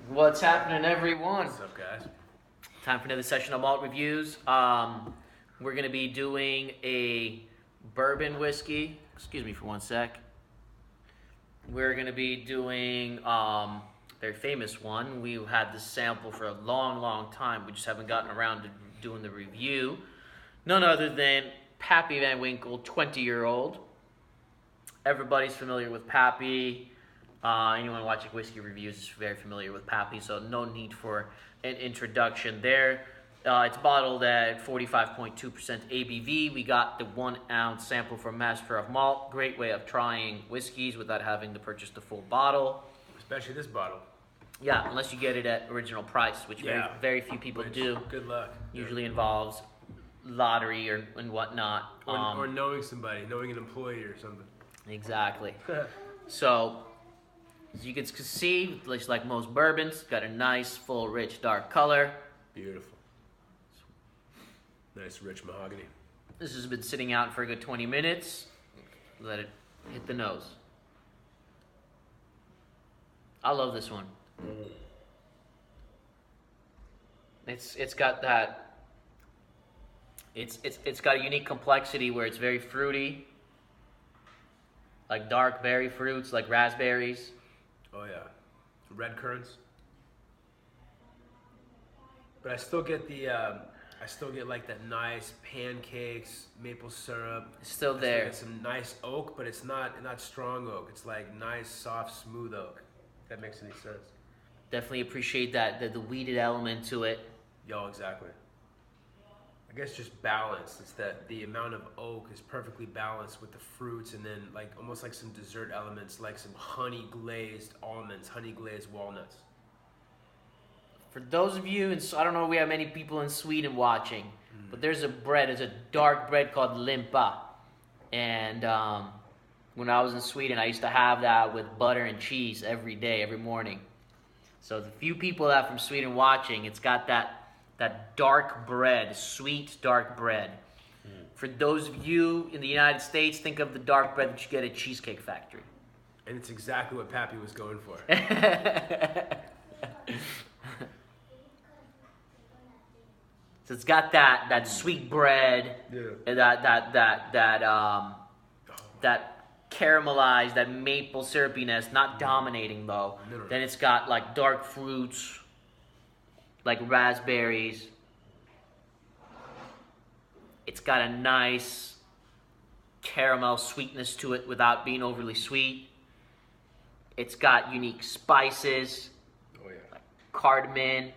What's happening, everyone? What's up, guys? Time for another session of malt reviews. We're going to be doing a bourbon whiskey. Excuse me for one sec. We're going to be doing a very famous one. We've had this sample for a long time. We just haven't gotten around to doing the review. None other than Pappy Van Winkle, 20-year-old. Everybody's familiar with Pappy. Anyone watching whiskey reviews is very familiar with Pappy, so no need for an introduction there. It's bottled at 45.2% ABV. We got the 1 ounce sample from Master of Malt. Great way of trying whiskeys without having to purchase the full bottle. Especially this bottle. Yeah, unless you get it at original price, which very few people do. Good luck. Usually involves lottery and whatnot. Or knowing somebody, knowing an employee or something. Exactly. So, as you can see, looks like most bourbons. Got a nice, full, rich, dark color. Beautiful. Nice, rich mahogany. This has been sitting out for a good 20 minutes. Let it hit the nose. I love this one. It's got that. It's got a unique complexity where it's very fruity, like dark berry fruits, like raspberries. Oh yeah, red currants. But I still get like that nice pancakes, maple syrup. It's still there. It's some nice oak, but it's not strong oak. It's like nice, soft, smooth oak. If that makes any sense. Definitely appreciate that the weeded element to it. Yo, exactly. I guess just balance. It's that the amount of oak is perfectly balanced with the fruits, and then like almost like some dessert elements, like some honey glazed almonds, honey glazed walnuts. For those of you, I don't know if we have many people in Sweden watching, but there's a dark bread called limpa. And when I was in Sweden, I used to have that with butter and cheese every day, every morning. So the few people that are from Sweden watching, it's got that dark bread, sweet dark bread. For those of you in the United States, think of the dark bread that you get at Cheesecake Factory. And it's exactly what Pappy was going for. So it's got that sweet bread, and that caramelized, that maple syrupiness, not dominating though. No. Then it's got like dark fruits, like raspberries. It's got a nice caramel sweetness to it without being overly sweet. It's got unique spices, like cardamom.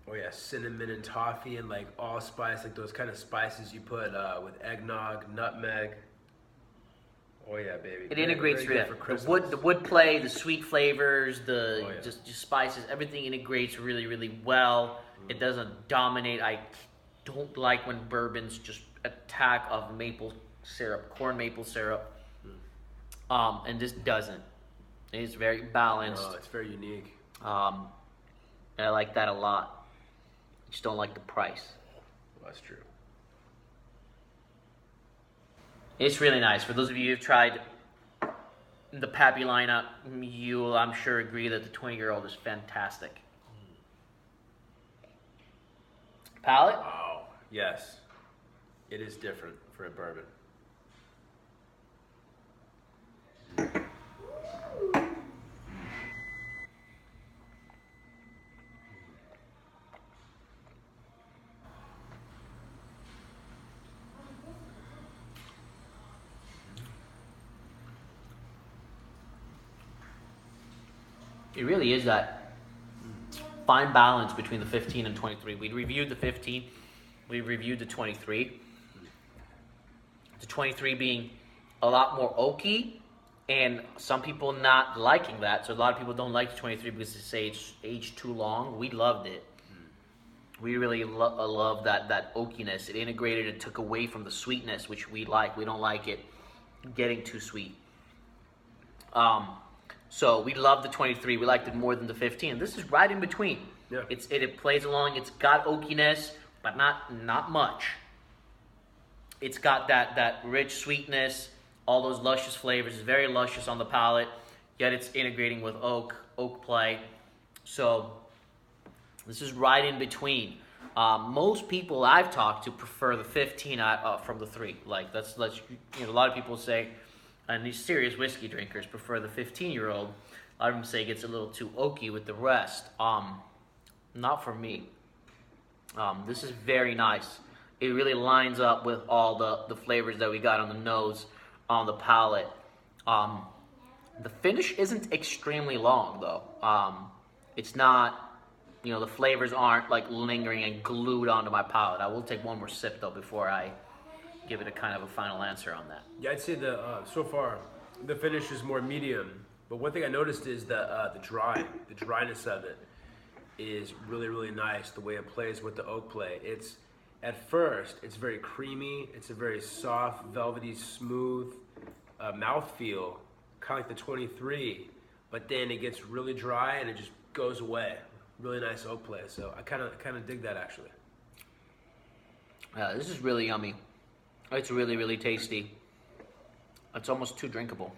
Oh yeah, cinnamon and toffee and like allspice, like those kind of spices you put with eggnog, nutmeg. Oh yeah, baby. It integrates very good for the wood play, the sweet flavors, just spices. Everything integrates really well. It doesn't dominate. I don't like when bourbons just attack of maple syrup, corn maple syrup. And this doesn't. It's very balanced. Oh, it's very unique. And I like that a lot. I just don't like the price. Well, that's true. It's really nice. For those of you who've tried the Pappy lineup, you'll, I'm sure, agree that the 20-year-old is fantastic. Palate? Wow. Yes. It is different for a bourbon. It really is that fine balance between the 15 and 23. We reviewed the 15. We reviewed the 23. The 23 being a lot more oaky, and some people not liking that. So a lot of people don't like the 23 because they say it's aged too long. We loved it. We really love that oakiness. It integrated and took away from the sweetness, which we like. We don't like it getting too sweet. So we love the 23. We liked it more than the 15. This is right in between. Yeah. It plays along. It's got oakiness, but not much. It's got that rich sweetness, all those luscious flavors. It's very luscious on the palate. yet it's integrating with oak play. So this is right in between. Most people I've talked to prefer the 15 from the 3. Like let's a lot of people say, and these serious whiskey drinkers prefer the 15-year-old. A lot of them say it gets a little too oaky with the rest. Not for me. This is very nice. It really lines up with all the flavors that we got on the nose, on the palate. The finish isn't extremely long though. It's not. The flavors aren't like lingering and glued onto my palate. I will take one more sip though before I give it a kind of a final answer on that. Yeah, I'd say so far the finish is more medium. But one thing I noticed is the dryness of it is really, really nice. The way it plays with the oak play. At first it's very creamy. It's a very soft, velvety, smooth mouthfeel, kind of like the 23. But then it gets really dry and it just goes away. Really nice oak play, so I kind of dig that actually. This is really yummy. It's really, really tasty. It's almost too drinkable.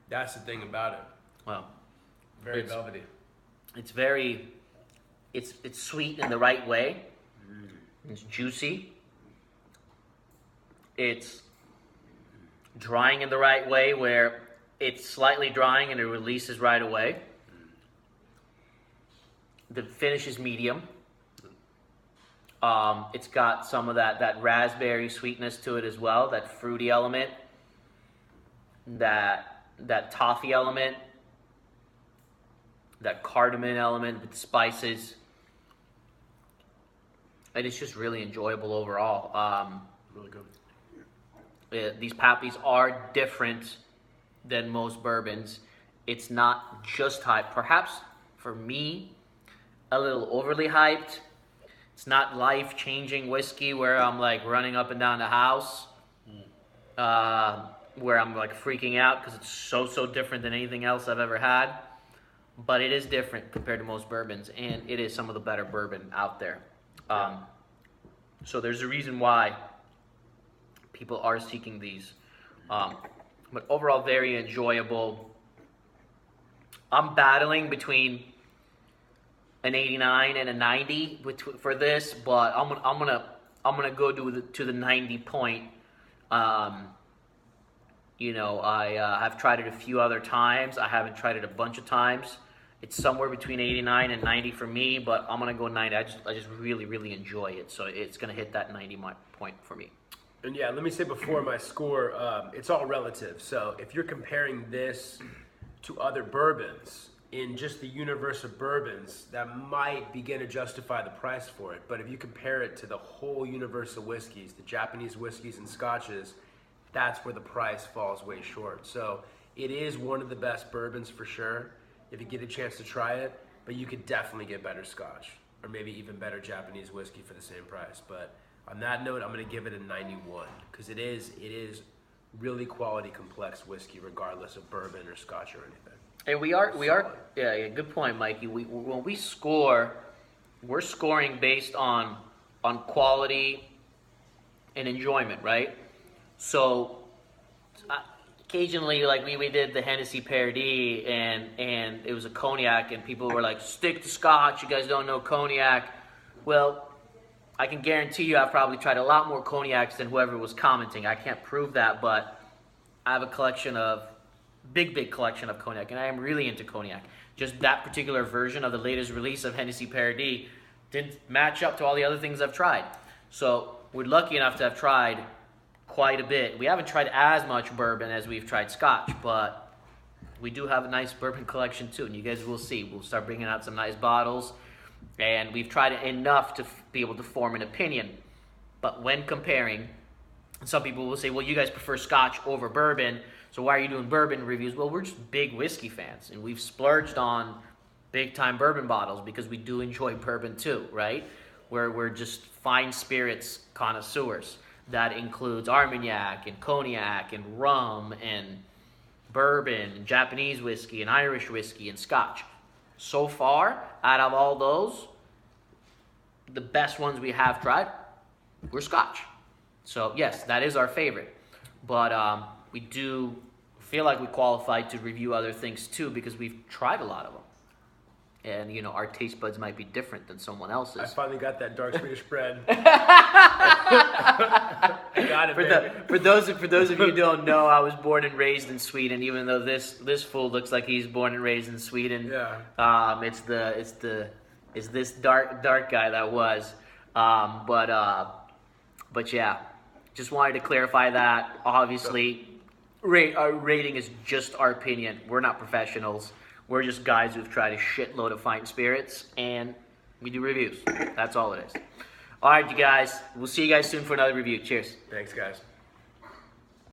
That's the thing about it. Well, very velvety. It's it's sweet in the right way. It's juicy. It's drying in the right way, where it's slightly drying and it releases right away. The finish is medium. It's got some of that raspberry sweetness to it as well, that fruity element, that toffee element, that cardamom element with spices. And it's just really enjoyable overall. Really good. These Pappies are different than most bourbons. It's not just hype. Perhaps for me, a little overly hyped. It's not life-changing whiskey where I'm like running up and down the house, where I'm like freaking out because it's so different than anything else I've ever had. But it is different compared to most bourbons, and it is some of the better bourbon out there. So there's a reason why people are seeking these. But overall, very enjoyable. I'm battling between an 89 and a 90 for this, but I'm gonna go to the 90 point. I've tried it a few other times. I haven't tried it a bunch of times. It's somewhere between 89 and 90 for me, but I'm gonna go 90. I just really enjoy it, so it's gonna hit that 90 point for me. And yeah, let me say before my score, it's all relative. So if you're comparing this to other bourbons, in just the universe of bourbons, that might begin to justify the price for it. But if you compare it to the whole universe of whiskeys, the Japanese whiskeys and scotches, that's where the price falls way short. So it is one of the best bourbons for sure, if you get a chance to try it, but you could definitely get better scotch, or maybe even better Japanese whiskey for the same price. But on that note, I'm gonna give it a 91, because it is really quality complex whiskey, regardless of bourbon or scotch or anything. And we are, yeah, good point, Mikey. When we score, we're scoring based on quality and enjoyment, right? So occasionally, like we did the Hennessy Pear D, and it was a cognac, and people were like, "Stick to Scotch. You guys don't know cognac." Well, I can guarantee you, I've probably tried a lot more cognacs than whoever was commenting. I can't prove that, but I have a collection of. Big collection of cognac, and I am really into cognac. Just that particular version of the latest release of Hennessy Pear D didn't match up to all the other things I've tried. So we're lucky enough to have tried quite a bit. We haven't tried as much bourbon as we've tried scotch, but we do have a nice bourbon collection too, and you guys will see. We'll start bringing out some nice bottles, and we've tried it enough to be able to form an opinion. But when comparing, some people will say, well, you guys prefer scotch over bourbon, so why are you doing bourbon reviews? Well, we're just big whiskey fans, and we've splurged on big-time bourbon bottles because we do enjoy bourbon too, right? We're just fine spirits connoisseurs. That includes Armagnac and cognac and rum and bourbon and Japanese whiskey and Irish whiskey and scotch. So far, out of all those, the best ones we have tried were scotch. So yes, that is our favorite. But we do feel like we qualified to review other things too because we've tried a lot of them. And, you know, our taste buds might be different than someone else's. I finally got that dark Swedish bread. I got it, baby. For those of you who don't know, I was born and raised in Sweden. Even though this fool looks like he's born and raised in Sweden, it's this dark guy that was. But yeah, just wanted to clarify that. Obviously, our rating is just our opinion. We're not professionals. We're just guys who've tried a shitload of fine spirits, and we do reviews. That's all it is. All right, you guys. We'll see you guys soon for another review. Cheers. Thanks, guys.